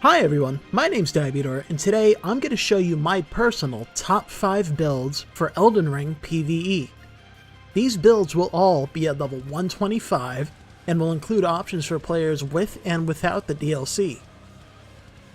Hi everyone, my name's DIABETOR, and today I'm going to show you my personal top 5 builds for Elden Ring PvE. These builds will all be at level 125, and will include options for players with and without the DLC.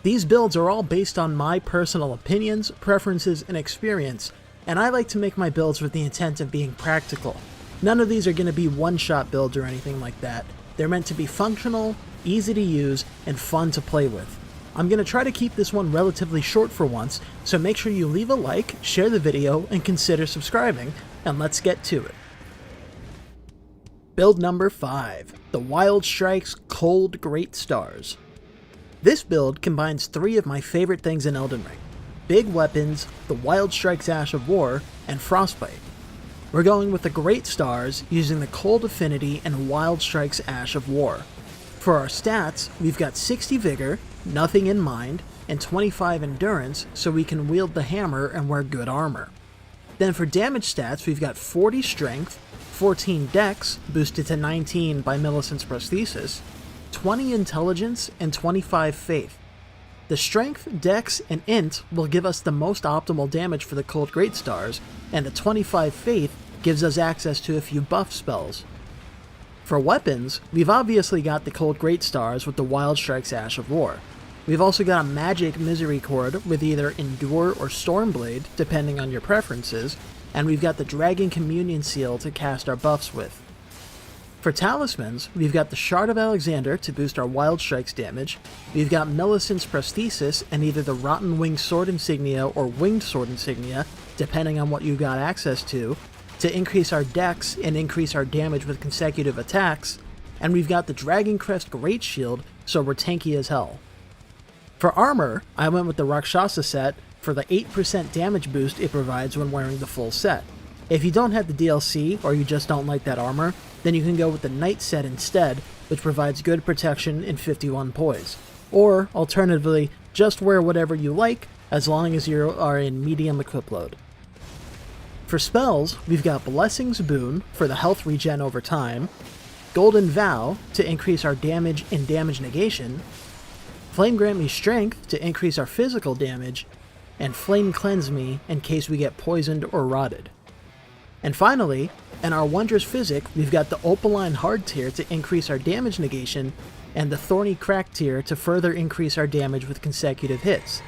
These builds are all based on my personal opinions, preferences, and experience, and I like to make my builds with the intent of being practical. None of these are going to be one-shot builds or anything like that. They're meant to be functional, easy to use, and fun to play with. I'm going to try to keep this one relatively short for once, so make sure you leave a like, share the video, and consider subscribing, and let's get to it. Build number 5, the Wild Strike's Cold Great Stars. This build combines 3 of my favorite things in Elden Ring: big weapons, the Wild Strike's Ash of War, and Frostbite. We're going with the Great Stars using the Cold Affinity and Wild Strike's Ash of War. For our stats, we've got 60 Vigor, nothing in mind, and 25 Endurance so we can wield the hammer and wear good armor. Then for damage stats, we've got 40 Strength, 14 Dex, boosted to 19 by Millicent's Prosthesis, 20 Intelligence, and 25 Faith. The Strength, Dex, and Int will give us the most optimal damage for the Cold Great Stars, and the 25 Faith gives us access to a few buff spells. For weapons, we've obviously got the Cold Great Stars with the Wild Strike's Ash of War. We've also got a magic Misericord with either Endure or Stormblade, depending on your preferences, and we've got the Dragon Communion Seal to cast our buffs with. For talismans, we've got the Shard of Alexander to boost our Wild Strike's damage, we've got Millicent's Prosthesis and either the Rotten Winged Sword Insignia or Winged Sword Insignia, depending on what you've got access to increase our dex and increase our damage with consecutive attacks, and we've got the Dragon Crest Great Shield, so we're tanky as hell. For armor, I went with the Rakshasa set for the 8% damage boost it provides when wearing the full set. If you don't have the DLC, or you just don't like that armor, then you can go with the Knight set instead, which provides good protection and 51 poise. Or, alternatively, just wear whatever you like, as long as you are in medium equip load. For spells, we've got Blessing's Boon for the health regen over time, Golden Vow to increase our damage and damage negation, Flame Grant Me Strength to increase our physical damage, and Flame Cleanse Me in case we get poisoned or rotted. And finally, in our Wondrous Physic, we've got the Opaline Hard tier to increase our damage negation, and the Thorny Crack tier to further increase our damage with consecutive hits.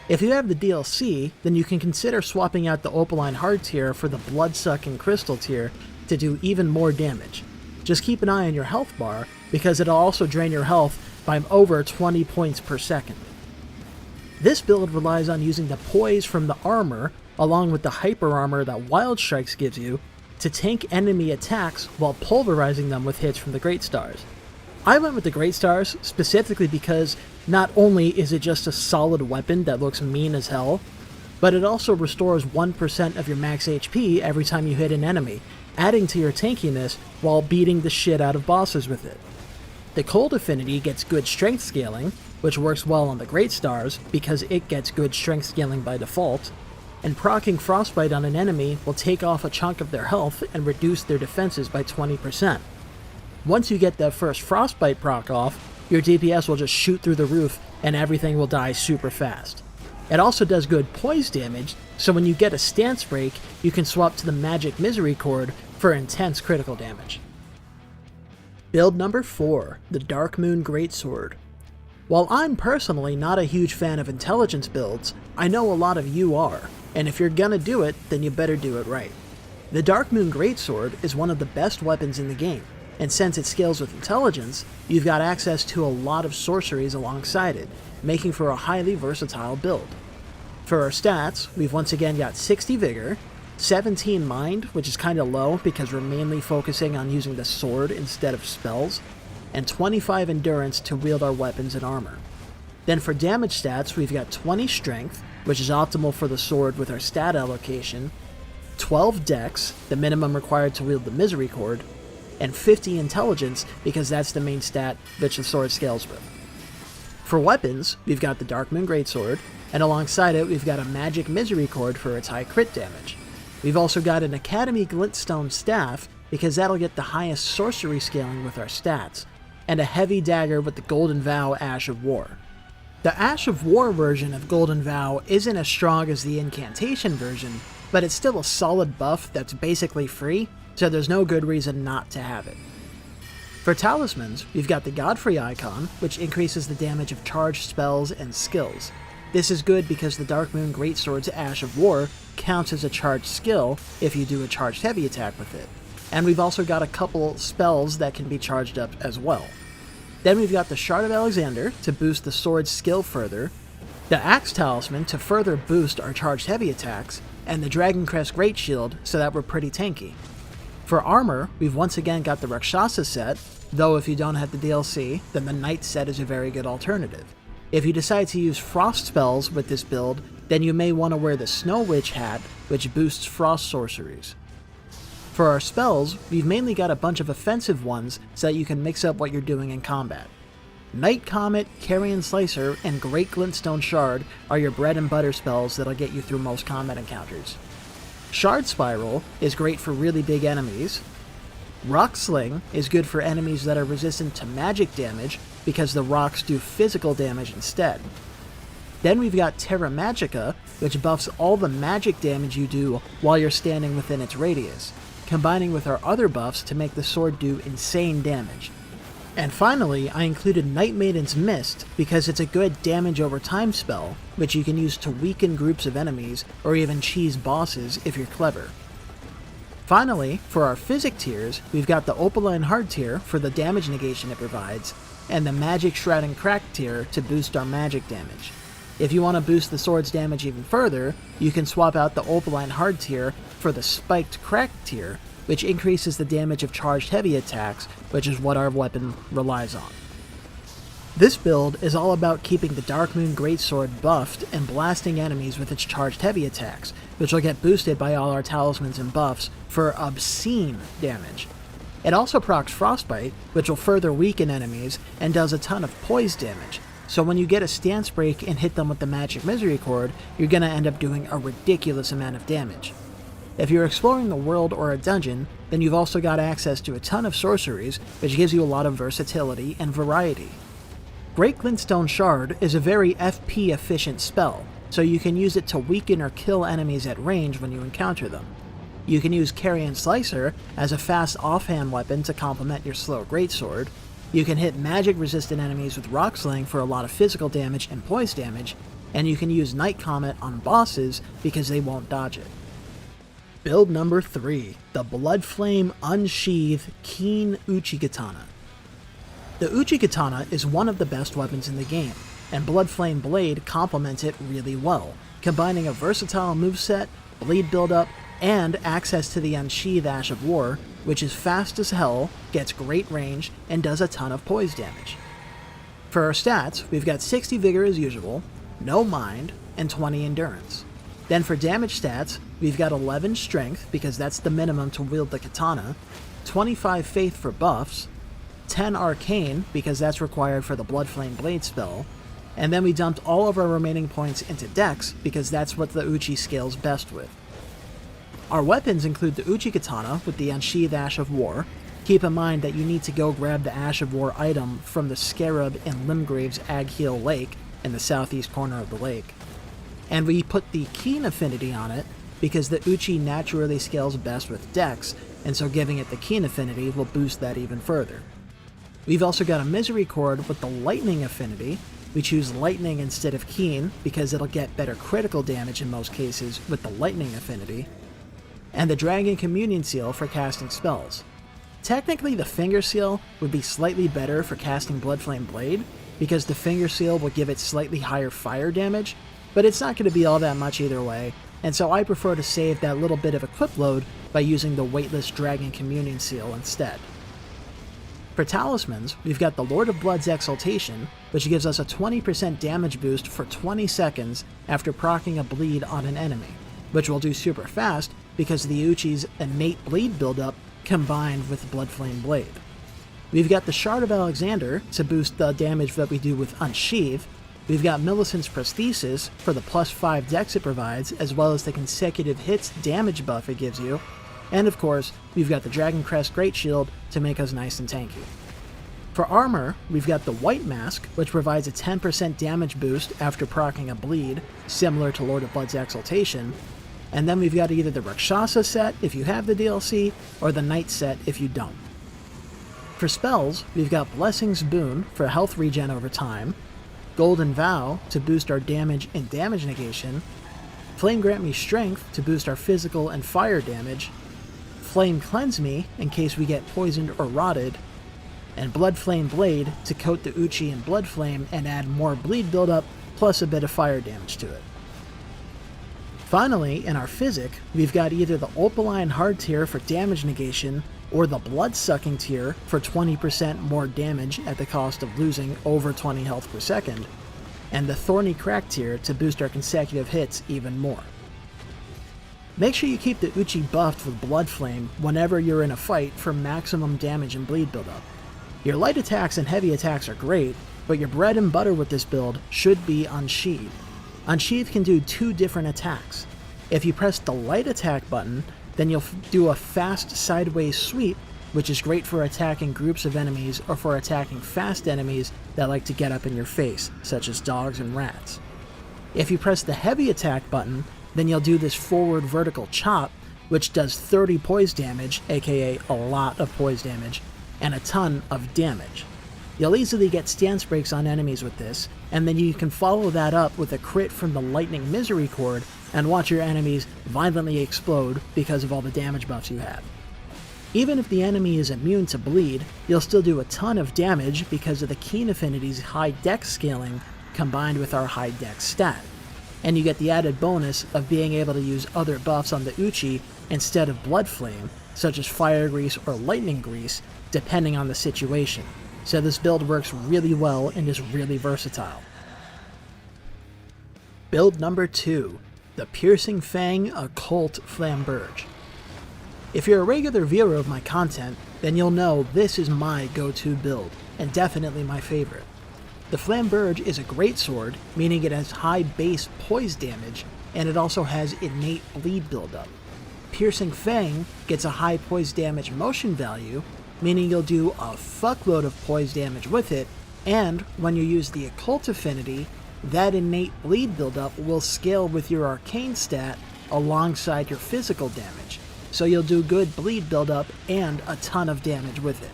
If you have the DLC, then you can consider swapping out the Opaline Hard tier for the Bloodsucking Crystal tier to do even more damage. Just keep an eye on your health bar, because it'll also drain your health by over 20 points per second. This build relies on using the poise from the armor, along with the hyper armor that Wild Strikes gives you, to tank enemy attacks while pulverizing them with hits from the Great Stars. I went with the Great Stars specifically because not only is it just a solid weapon that looks mean as hell, but it also restores 1% of your max HP every time you hit an enemy, adding to your tankiness while beating the shit out of bosses with it. The Cold Affinity gets good strength scaling, which works well on the Great Stars because it gets good strength scaling by default, and proccing Frostbite on an enemy will take off a chunk of their health and reduce their defenses by 20%. Once you get that first Frostbite proc off, your DPS will just shoot through the roof and everything will die super fast. It also does good poise damage, so when you get a stance break, you can swap to the Magic Misericord for intense critical damage. Build number 4, the Dark Moon Greatsword. While I'm personally not a huge fan of intelligence builds, I know a lot of you are, and if you're gonna do it, then you better do it right. The Dark Moon Greatsword is one of the best weapons in the game, and since it scales with intelligence, you've got access to a lot of sorceries alongside it, making for a highly versatile build. For our stats, we've once again got 60 Vigor, 17 Mind, which is kinda low because we're mainly focusing on using the sword instead of spells, and 25 Endurance to wield our weapons and armor. Then for damage stats, we've got 20 Strength, which is optimal for the sword with our stat allocation, 12 Dex, the minimum required to wield the Misericord, and 50 Intelligence because that's the main stat which the sword scales with. For weapons, we've got the Dark Moon Greatsword, and alongside it we've got a Magic Misericord for its high crit damage. We've also got an Academy Glintstone Staff because that'll get the highest sorcery scaling with our stats, and a Heavy Dagger with the Golden Vow Ash of War. The Ash of War version of Golden Vow isn't as strong as the incantation version, but it's still a solid buff that's basically free, so there's no good reason not to have it. For talismans, we've got the Godfrey icon, which increases the damage of charged spells and skills. This is good because the Darkmoon Greatsword's Ash of War counts as a charged skill if you do a charged heavy attack with it. And we've also got a couple spells that can be charged up as well. Then we've got the Shard of Alexander to boost the sword's skill further, the Axe Talisman to further boost our charged heavy attacks, and the Dragon Crest Great Shield so that we're pretty tanky. For armor, we've once again got the Rakshasa set, though if you don't have the DLC, then the Knight set is a very good alternative. If you decide to use frost spells with this build, then you may want to wear the Snow Witch hat, which boosts frost sorceries. For our spells, we've mainly got a bunch of offensive ones so that you can mix up what you're doing in combat. Night Comet, Carrion Slicer, and Great Glintstone Shard are your bread and butter spells that'll get you through most combat encounters. Shard Spiral is great for really big enemies. Rock Sling is good for enemies that are resistant to magic damage because the rocks do physical damage instead. Then we've got Terra Magica, which buffs all the magic damage you do while you're standing within its radius, combining with our other buffs to make the sword do insane damage. And finally, I included Night Maiden's Mist because it's a good damage over time spell, which you can use to weaken groups of enemies or even cheese bosses if you're clever. Finally, for our physic tiers, we've got the Opaline Hard tier for the damage negation it provides, and the Magic Shroud and Crack tier to boost our magic damage. If you want to boost the sword's damage even further, you can swap out the Opaline Hard tier for the Spiked Crack tier, which increases the damage of charged heavy attacks, which is what our weapon relies on. This build is all about keeping the Darkmoon Greatsword buffed and blasting enemies with its charged heavy attacks, which will get boosted by all our talismans and buffs for obscene damage. It also procs Frostbite, which will further weaken enemies and does a ton of poise damage, so when you get a stance break and hit them with the Magic Misericord, you're going to end up doing a ridiculous amount of damage. If you're exploring the world or a dungeon, then you've also got access to a ton of sorceries, which gives you a lot of versatility and variety. Great Glintstone Shard is a very FP efficient spell, so you can use it to weaken or kill enemies at range when you encounter them. You can use Carrion Slicer as a fast offhand weapon to complement your slow Greatsword. You can hit magic resistant enemies with Rock Sling for a lot of physical damage and poise damage, and you can use Night Comet on bosses because they won't dodge it. Build number 3, the Bloodflame Unsheathe Keen Uchigatana. The Uchigatana is one of the best weapons in the game, and Bloodflame Blade complements it really well, combining a versatile moveset, bleed buildup, and access to the Unsheathe Ash of War, which is fast as hell, gets great range, and does a ton of poise damage. For our stats, we've got 60 Vigor as usual, no Mind, and 20 Endurance. Then for damage stats, we've got 11 Strength, because that's the minimum to wield the katana, 25 Faith for buffs, 10 Arcane, because that's required for the Bloodflame Blade spell, and then we dumped all of our remaining points into Dex, because that's what the Uchi scales best with. Our weapons include the Uchigatana with the Unsheathe Ash of War. Keep in mind that you need to go grab the Ash of War item from the Scarab in Limgrave's Agheel Lake in the southeast corner of the lake. And we put the Keen affinity on it because the Uchi naturally scales best with Dex, and so giving it the Keen affinity will boost that even further. We've also got a Misericord with the Lightning affinity. We choose Lightning instead of Keen because it'll get better critical damage in most cases with the Lightning affinity. And the Dragon Communion Seal for casting spells. Technically the Finger Seal would be slightly better for casting Bloodflame Blade because the Finger Seal will give it slightly higher fire damage, but it's not going to be all that much either way, and so I prefer to save that little bit of equip load by using the weightless Dragon Communion Seal instead. For talismans, we've got the Lord of Blood's Exaltation, which gives us a 20% damage boost for 20 seconds after proccing a bleed on an enemy, which will do super fast because of the Uchi's innate bleed buildup combined with Bloodflame Blade. We've got the Shard of Alexander to boost the damage that we do with Unsheathe. We've got Millicent's Prosthesis for the +5 dex it provides, as well as the consecutive hits damage buff it gives you. And of course, we've got the Dragon Crest Great Shield to make us nice and tanky. For armor, we've got the White Mask, which provides a 10% damage boost after proccing a bleed, similar to Lord of Blood's Exaltation, and then we've got either the Rakshasa set if you have the DLC, or the Knight set if you don't. For spells, we've got Blessing's Boon for health regen over time, Golden Vow to boost our damage and damage negation, Flame Grant Me Strength to boost our physical and fire damage, Flame Cleanse Me in case we get poisoned or rotted, and Bloodflame Blade to coat the Uchi in Bloodflame and add more bleed buildup plus a bit of fire damage to it. Finally, in our physic, we've got either the Opaline Hard tier for damage negation or the Blood-Sucking tier for 20% more damage at the cost of losing over 20 health per second, and the Thorny Crack tier to boost our consecutive hits even more. Make sure you keep the Uchi buffed with Bloodflame whenever you're in a fight for maximum damage and bleed buildup. Your light attacks and heavy attacks are great, but your bread and butter with this build should be Unsheathe. Unsheathe can do 2 different attacks. If you press the light attack button, then you'll do a fast sideways sweep, which is great for attacking groups of enemies or for attacking fast enemies that like to get up in your face, such as dogs and rats. If you press the heavy attack button, then you'll do this forward vertical chop, which does 30 poise damage, aka a lot of poise damage, and a ton of damage. You'll easily get stance breaks on enemies with this, and then you can follow that up with a crit from the Lightning Misericord and watch your enemies violently explode because of all the damage buffs you have. Even if the enemy is immune to bleed, you'll still do a ton of damage because of the Keen Affinity's high dex scaling combined with our high dex stat. And you get the added bonus of being able to use other buffs on the Uchi instead of Bloodflame, such as Fire Grease or Lightning Grease, depending on the situation. So this build works really well and is really versatile. Build number 2, the Piercing Fang Occult Flamberge. If you're a regular viewer of my content, then you'll know this is my go-to build, and definitely my favorite. The Flamberge is a greatsword, meaning it has high base poise damage, and it also has innate bleed buildup. Piercing Fang gets a high poise damage motion value, meaning you'll do a fuckload of poise damage with it, and when you use the Occult affinity, that innate bleed buildup will scale with your arcane stat alongside your physical damage, so you'll do good bleed buildup and a ton of damage with it.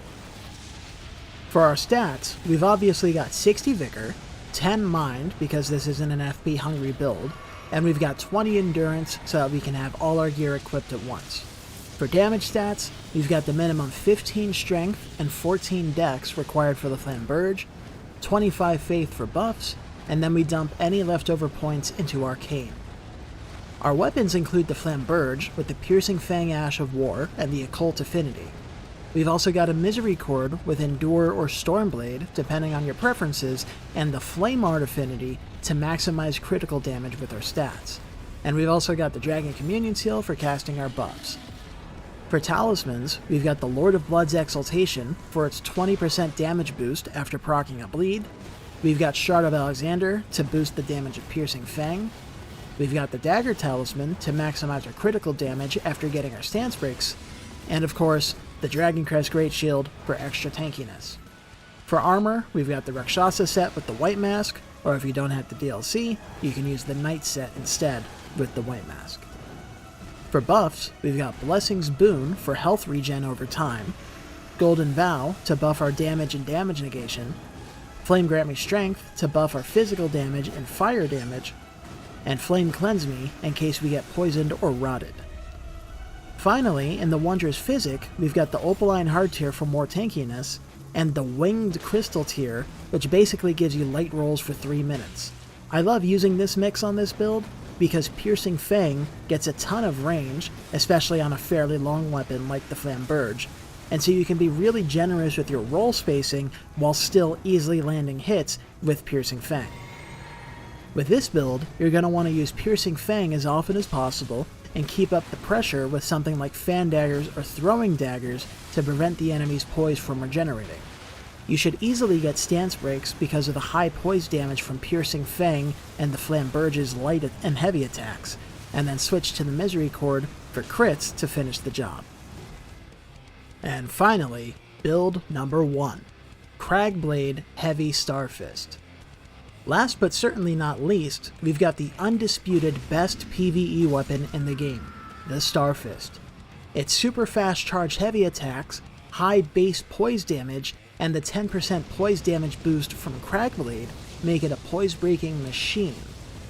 For our stats, we've obviously got 60 Vigor, 10 Mind because this isn't an FP hungry build, and we've got 20 Endurance so that we can have all our gear equipped at once. For damage stats, we've got the minimum 15 Strength and 14 Dex required for the Flamberge, 25 Faith for buffs, and then we dump any leftover points into Arcane. Our weapons include the Flamberge with the Piercing Fang Ash of War and the Occult affinity. We've also got a Misericord with Endure or Stormblade, depending on your preferences, and the Flame Art affinity to maximize critical damage with our stats. And we've also got the Dragon Communion Seal for casting our buffs. For talismans, we've got the Lord of Blood's Exaltation for its 20% damage boost after proccing a bleed. We've got Shard of Alexander to boost the damage of Piercing Fang. We've got the Dagger Talisman to maximize our critical damage after getting our stance breaks. And of course, the Dragon Crest Great Shield for extra tankiness. For armor, we've got the Rakshasa set with the White Mask, or if you don't have the DLC, you can use the Knight set instead with the White Mask. For buffs, we've got Blessing's Boon for health regen over time, Golden Vow to buff our damage and damage negation, Flame Grant Me Strength to buff our physical damage and fire damage, and Flame Cleanse Me in case we get poisoned or rotted. Finally, in the Wondrous Physic, we've got the Opaline Hard tier for more tankiness, and the Winged Crystal tier, which basically gives you light rolls for 3 minutes. I love using this mix on this build, because Piercing Fang gets a ton of range, especially on a fairly long weapon like the Flamberge, and so you can be really generous with your roll spacing while still easily landing hits with Piercing Fang. With this build, you're going to want to use Piercing Fang as often as possible, and keep up the pressure with something like fan daggers or throwing daggers to prevent the enemy's poise from regenerating. You should easily get stance breaks because of the high poise damage from Piercing Fang and the Flamberge's light and heavy attacks, and then switch to the Misericord for crits to finish the job. And finally, build number 1, Cragblade Heavy Starfist. Last but certainly not least, we've got the undisputed best PvE weapon in the game, the Starfist. Its super fast charged heavy attacks, high base poise damage, and the 10% poise damage boost from Cragblade make it a poise-breaking machine,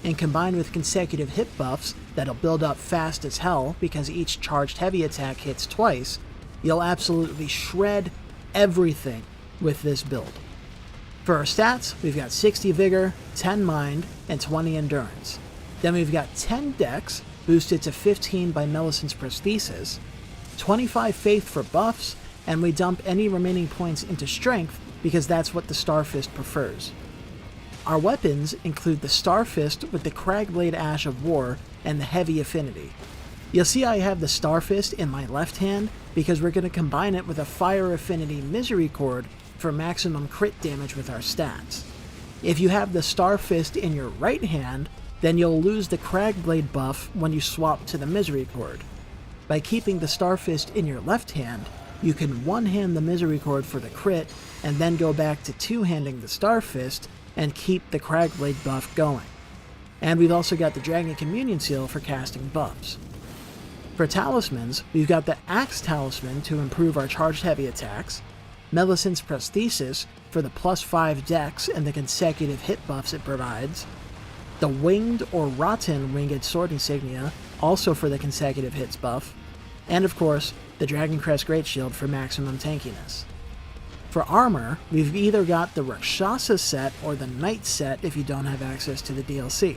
and combined with consecutive hit buffs that'll build up fast as hell because each charged heavy attack hits twice, you'll absolutely shred everything with this build. For our stats, we've got 60 Vigor, 10 Mind, and 20 Endurance. Then we've got 10 Dex, boosted to 15 by Millicent's Prosthesis, 25 Faith for buffs, and we dump any remaining points into Strength because that's what the Starfist prefers. Our weapons include the Starfist with the Cragblade Ash of War and the Heavy Affinity. You'll see I have the Starfist in my left hand because we're going to combine it with a Fire Affinity Misericord for maximum crit damage with our stats. If you have the Starfist in your right hand, then you'll lose the Cragblade buff when you swap to the Misericord. By keeping the Starfist in your left hand, you can one-hand the Misericord for the crit, and then go back to two-handing the Starfist and keep the Cragblade buff going. And we've also got the Dragon Communion Seal for casting buffs. For talismans, we've got the Axe Talisman to improve our charged heavy attacks, Millicent's Prosthesis for the +5 dex and the consecutive hit buffs it provides, the Winged or Rotten Winged Sword Insignia, also for the consecutive hits buff, and of course, the Dragon Crest Great Shield for maximum tankiness. For armor, we've either got the Rakshasa set or the Knight set if you don't have access to the DLC.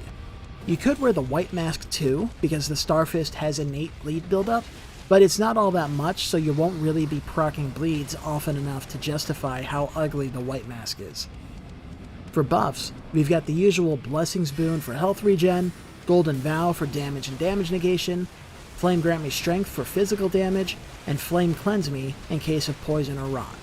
You could wear the White Mask too, because the Starfist has innate bleed buildup, but it's not all that much, so you won't really be proccing bleeds often enough to justify how ugly the White Mask is. For buffs, we've got the usual Blessings Boon for health regen, Golden Vow for damage and damage negation, Flame Grant Me Strength for physical damage, and Flame Cleanse Me in case of poison or rot.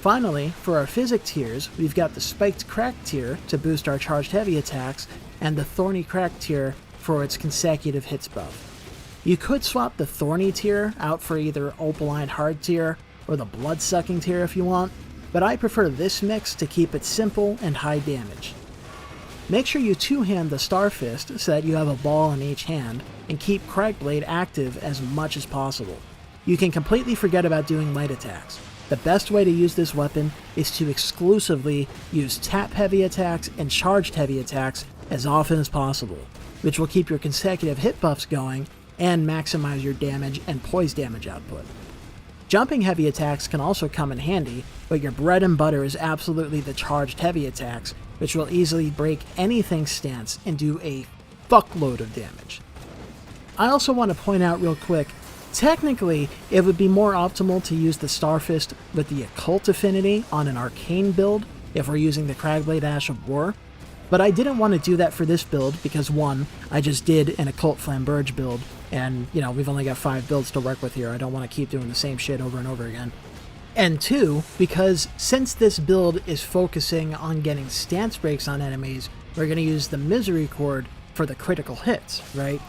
Finally, for our physic tiers, we've got the Spiked Crack tier to boost our charged heavy attacks, and the Thorny Crack tier for its consecutive hits buff. You could swap the Thorny tier out for either Opaline Hard tier or the Blood-Sucking tier if you want, but I prefer this mix to keep it simple and high damage. Make sure you two-hand the Starfist so that you have a ball in each hand, and keep Cragblade active as much as possible. You can completely forget about doing light attacks. The best way to use this weapon is to exclusively use tap heavy attacks and charged heavy attacks as often as possible, which will keep your consecutive hit buffs going and maximize your damage and poise damage output. Jumping heavy attacks can also come in handy, but your bread and butter is absolutely the charged heavy attacks, which will easily break anything's stance and do a fuckload of damage. I also want to point out real quick, technically it would be more optimal to use the Starfist with the Occult affinity on an arcane build if we're using the Cragblade Ash of War, but I didn't want to do that for this build because 1, I just did an Occult Flamberge build, and, you know, we've only got 5 builds to work with here. I don't want to keep doing the same shit over and over again. And 2, because since this build is focusing on getting stance breaks on enemies, we're going to use the Misericord for the critical hits, right?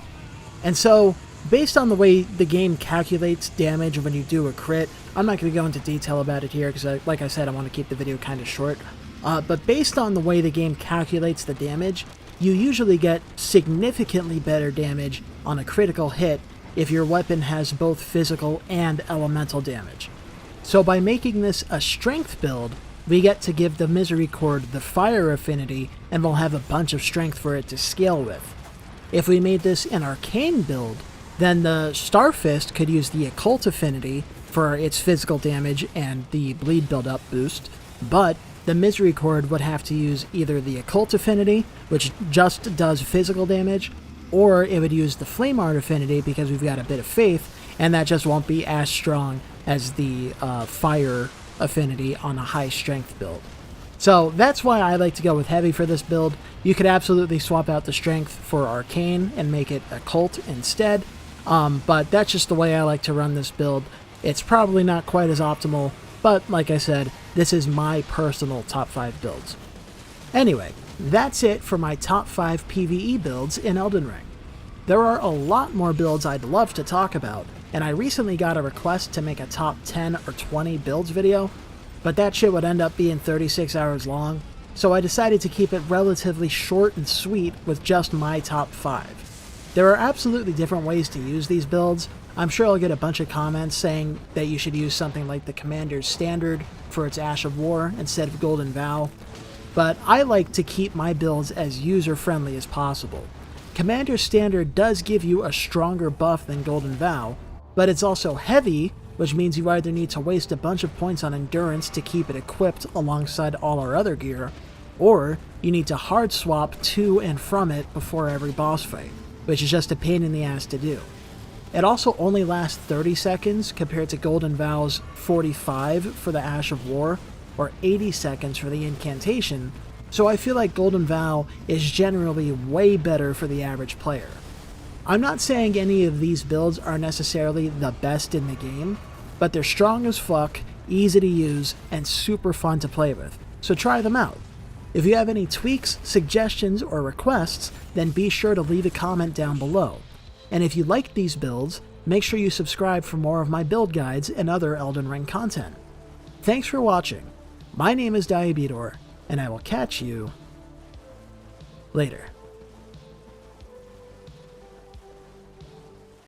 And so, based on the way the game calculates damage when you do a crit, I'm not going to go into detail about it here because, like I said, I want to keep the video kind of short. But based on the way the game calculates the damage, you usually get significantly better damage on a critical hit if your weapon has both physical and elemental damage. So by making this a strength build, we get to give the Misericord the fire affinity, and we'll have a bunch of strength for it to scale with. If we made this an arcane build, then the Starfist could use the Occult affinity for its physical damage and the bleed buildup boost, but the Misericord would have to use either the Occult affinity, which just does physical damage, or it would use the Flame Art affinity because we've got a bit of faith, and that just won't be as strong as the fire affinity on a high strength build. So that's why I like to go with heavy for this build. You could absolutely swap out the strength for arcane and make it Occult instead, but that's just the way I like to run this build. It's probably not quite as optimal, but like I said, this is my personal top 5 builds. Anyway, that's it for my top 5 PvE builds in Elden Ring. There are a lot more builds I'd love to talk about, and I recently got a request to make a top 10 or 20 builds video, but that shit would end up being 36 hours long, so I decided to keep it relatively short and sweet with just my top 5. There are absolutely different ways to use these builds. I'm sure I'll get a bunch of comments saying that you should use something like the Commander's Standard for its Ash of War instead of Golden Vow, but I like to keep my builds as user-friendly as possible. Commander's Standard does give you a stronger buff than Golden Vow, but it's also heavy, which means you either need to waste a bunch of points on endurance to keep it equipped alongside all our other gear, or you need to hard swap to and from it before every boss fight, which is just a pain in the ass to do. It also only lasts 30 seconds compared to Golden Vow's 45 for the Ash of War, or 80 seconds for the Incantation, so I feel like Golden Vow is generally way better for the average player. I'm not saying any of these builds are necessarily the best in the game, but they're strong as fuck, easy to use, and super fun to play with, so try them out. If you have any tweaks, suggestions, or requests, then be sure to leave a comment down below. And if you liked these builds, make sure you subscribe for more of my build guides and other Elden Ring content. Thanks for watching. My name is DIABETOR, and I will catch you later.